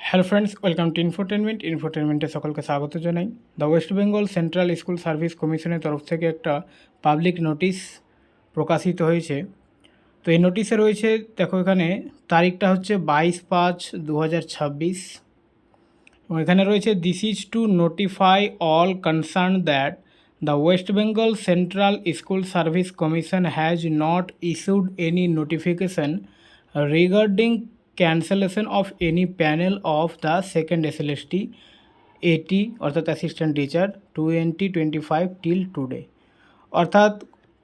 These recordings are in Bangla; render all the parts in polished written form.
হ্যালো ফ্রেন্ডস, ওয়েলকাম টু ইনফোটেনমেন্টে সকলকে স্বাগত জানাই। The West Bengal central school service কমিশনের তরফ থেকে একটা পাবলিক নোটিশ প্রকাশিত হয়েছে। তো এই নোটিশে রয়েছে, দেখো এখানে তারিখটা হচ্ছে 22/5/2026 এবং এখানে রয়েছে this is to notify all concern that the West Bengal central school service commission has not issued any notification regarding cancellation of any panel of the second SLST 80 অর্থাৎ অ্যাসিস্ট্যান্ট টিচার 2025 টিল টুডে। অর্থাৎ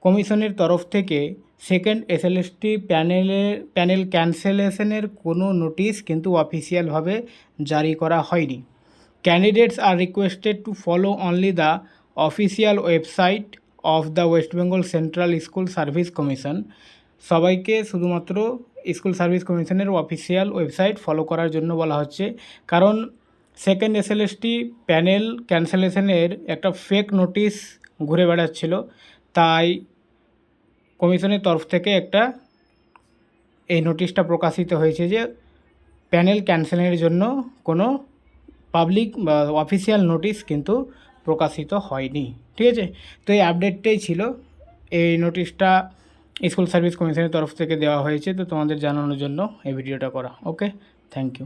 কমিশনের তরফ থেকে সেকেন্ড এসএলএসটি প্যানেল ক্যান্সেলেশনের কোনো নোটিশ কিন্তু অফিসিয়ালভাবে জারি করা হয়নি। Candidates are requested to follow only the official website of the West Bengal central school service commission. সবাইকে শুধুমাত্র স্কুল সার্ভিস কমিশনের অফিসিয়াল ওয়েবসাইট ফলো করার জন্য বলা হচ্ছে, কারণ সেকেন্ড এসএলএসটি প্যানেল ক্যান্সেলেশনের একটা ফেক নোটিশ ঘুরে বেড়াচ্ছিল, তাই কমিশনের তরফ থেকে এই নোটিশটা প্রকাশিত হয়েছে যে প্যানেল ক্যান্সেলের জন্য কোনো পাবলিক বা অফিসিয়াল নোটিশ কিন্তু প্রকাশিত হয়নি। ঠিক আছে, তো এই আপডেটটাই ছিল। এই নোটিশটা স্কুল সার্ভিস কমিশনের তরফ থেকে দেওয়া হয়েছে, তো তোমাদের জানানোর জন্য এই ভিডিওটা করা। ওকে, থ্যাংক ইউ।